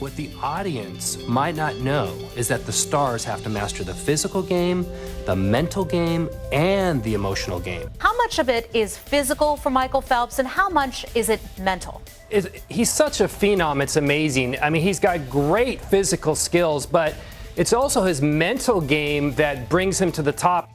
What the audience might not know is that the stars have to master the physical game, the mental game, and the emotional game. How much of it is physical for Michael Phelps and how much is it mental? He's such a phenom, it's amazing. I mean, he's got great physical skills, but it's also his mental game that brings him to the top.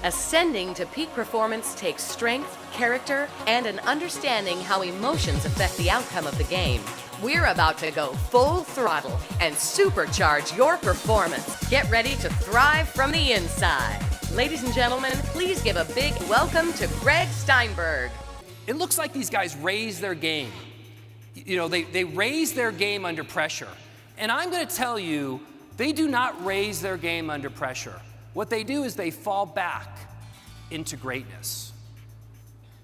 Ascending to peak performance takes strength, character, and an understanding how emotions affect the outcome of the game. We're about to go full throttle and supercharge your performance. Get ready to thrive from the inside. Ladies and gentlemen, please give a big welcome to Gregg Steinberg. It looks like these guys raise their game. You know, they raise their game under pressure. And I'm going to tell you, they do not raise their game under pressure. What they do is they fall back into greatness.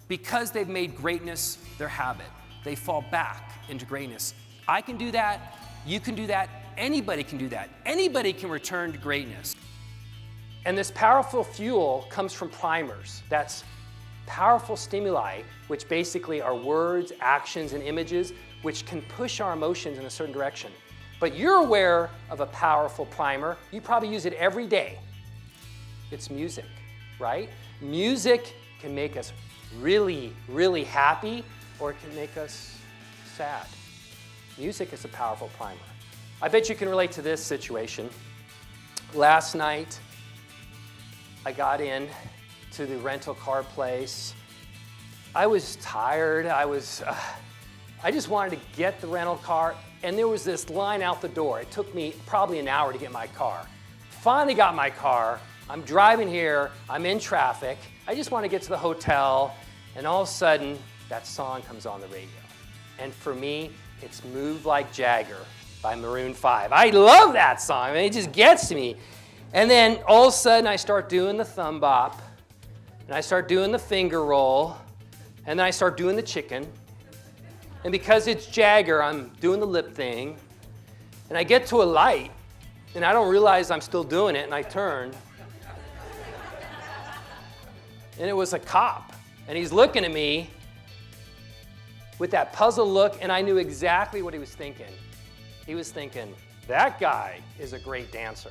Because they've made greatness their habit, they fall back into greatness. I can do that, you can do that, anybody can do that. Anybody can return to greatness. And this powerful fuel comes from primers. That's powerful stimuli, which basically are words, actions, and images, which can push our emotions in a certain direction. But you're aware of a powerful primer. You probably use it every day. It's music, right? Music can make us really, really happy, or it can make us sad. Music is a powerful primer. I bet you can relate to this situation. Last night, I got in to the rental car place. I was tired. I just wanted to get the rental car, and there was this line out the door. It took me probably an hour to get my car. Finally got my car. I'm driving here, I'm in traffic, I just want to get to the hotel, and all of a sudden, that song comes on the radio. And for me, it's Move Like Jagger by Maroon 5. I love that song, I mean, it just gets to me. And then all of a sudden, I start doing the thumb bop, and I start doing the finger roll, and then I start doing the chicken. And because it's Jagger, I'm doing the lip thing, and I get to a light, and I don't realize I'm still doing it, and I turn. And it was a cop, and he's looking at me with that puzzled look, and I knew exactly what he was thinking. He was thinking, that guy is a great dancer.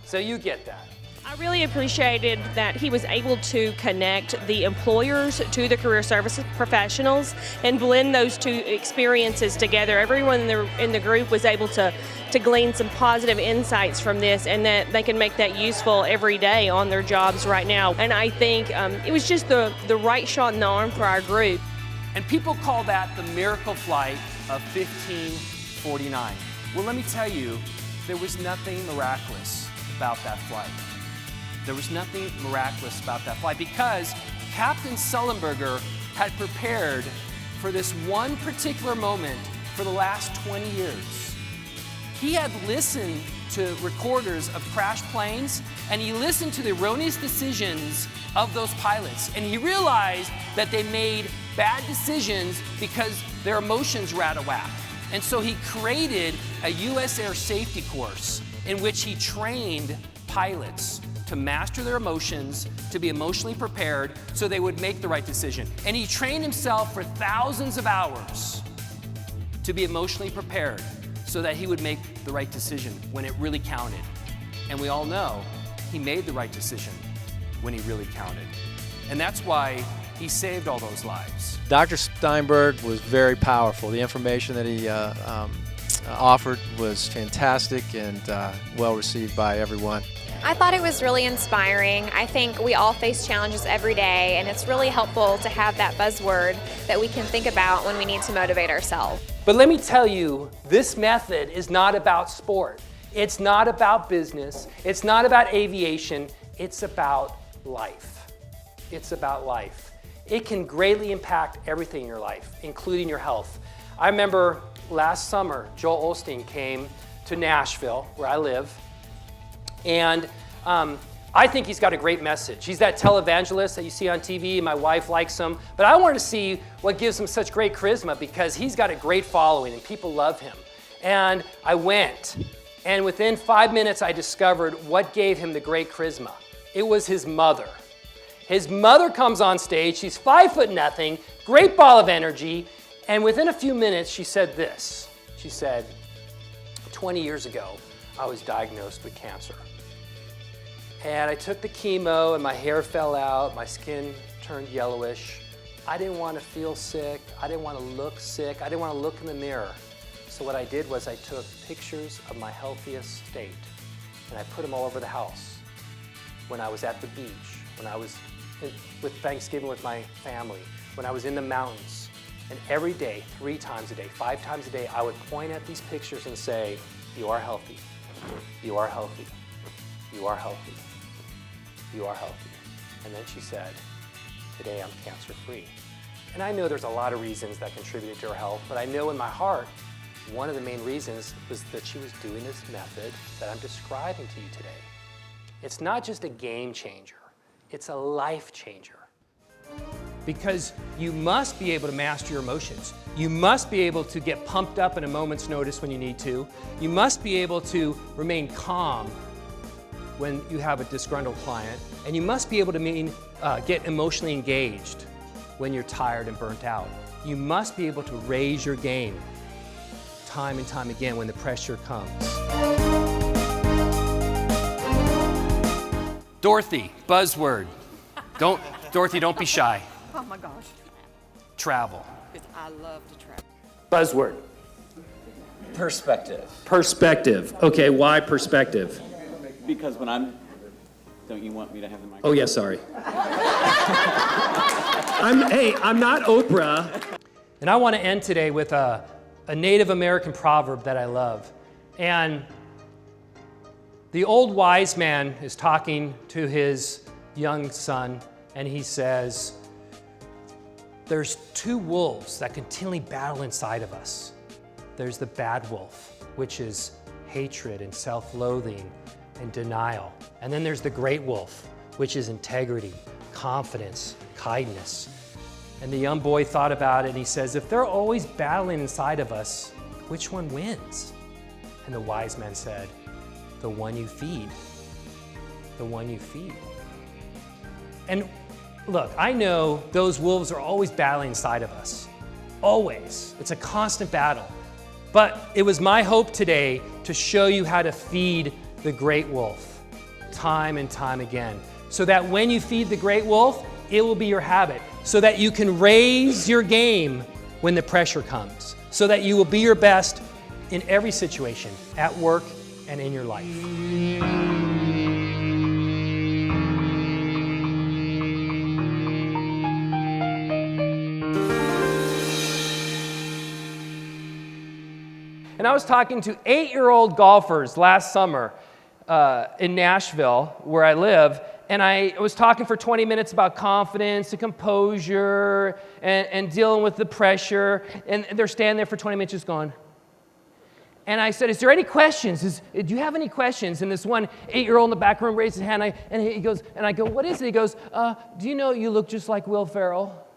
So you get that. I really appreciated that he was able to connect the employers to the career service professionals and blend those two experiences together. Everyone in the group was able to glean some positive insights from this, and that they can make that useful every day on their jobs right now. And I think it was just the right shot in the arm for our group. And people call that the miracle flight of 1549. Well, let me tell you, there was nothing miraculous about that flight. There was nothing miraculous about that flight because Captain Sullenberger had prepared for this one particular moment for the last 20 years. He had listened to recorders of crashed planes, and he listened to the erroneous decisions of those pilots, and he realized that they made bad decisions because their emotions were out of whack. And so he created a U.S. Air Safety course in which he trained pilots to master their emotions, to be emotionally prepared so they would make the right decision. And he trained himself for thousands of hours to be emotionally prepared so that he would make the right decision when it really counted. And we all know he made the right decision when he really counted. And that's why he saved all those lives. Dr. Steinberg was very powerful. The information that he offered was fantastic and well received by everyone. I thought it was really inspiring. I think we all face challenges every day, and it's really helpful to have that buzzword that we can think about when we need to motivate ourselves. But let me tell you, this method is not about sport. It's not about business. It's not about aviation. It's about life. It's about life. It can greatly impact everything in your life, including your health. I remember last summer, Joel Osteen came to Nashville, where I live, and I think he's got a great message. He's that televangelist that you see on TV, and my wife likes him. But I wanted to see what gives him such great charisma because he's got a great following and people love him. And I went, and within 5 minutes I discovered what gave him the great charisma. It was his mother. His mother comes on stage, she's 5'0", great ball of energy, And within a few minutes, she said this. She said, 20 years ago, I was diagnosed with cancer. And I took the chemo and my hair fell out, my skin turned yellowish. I didn't want to feel sick, I didn't want to look sick, I didn't want to look in the mirror. So what I did was I took pictures of my healthiest state and I put them all over the house. When I was at the beach, when I was with Thanksgiving with my family, when I was in the mountains. And every day, 3 times a day, 5 times a day, I would point at these pictures and say, you are healthy, you are healthy, you are healthy, you are healthy. And then she said, today I'm cancer-free. And I know there's a lot of reasons that contributed to her health, but I know in my heart, one of the main reasons was that she was doing this method that I'm describing to you today. It's not just a game changer, it's a life changer. Because you must be able to master your emotions. You must be able to get pumped up at a moment's notice when you need to. You must be able to remain calm when you have a disgruntled client. And you must be able to get emotionally engaged when you're tired and burnt out. You must be able to raise your game time and time again when the pressure comes. Dorothy, buzzword. Dorothy, don't be shy. Oh my gosh, Travel. because I love to travel. Buzzword. Perspective. Perspective. Okay, why perspective? Because when don't you want me to have the microphone? Oh yeah, sorry. I'm not Oprah. And I want to end today with a Native American proverb that I love. And the old wise man is talking to his young son, and he says, there's 2 wolves that continually battle inside of us. There's the bad wolf, which is hatred and self-loathing and denial. And then there's the great wolf, which is integrity, confidence, kindness. And the young boy thought about it and he says, if they're always battling inside of us, which one wins? And the wise man said, the one you feed. The one you feed. And look, I know those wolves are always battling inside of us. Always. It's a constant battle. But it was my hope today to show you how to feed the great wolf time and time again. So that when you feed the great wolf, it will be your habit. So that you can raise your game when the pressure comes. So that you will be your best in every situation, at work and in your life. And I was talking to 8-year-old golfers last summer in Nashville, where I live, and I was talking for 20 minutes about confidence and composure and dealing with the pressure, and they're standing there for 20 minutes just going. And I said, is there any questions? Do you have any questions? And this one 8-year-old in the back room raised his hand, and he goes, and I go, what is it? He goes, do you know you look just like Will Ferrell?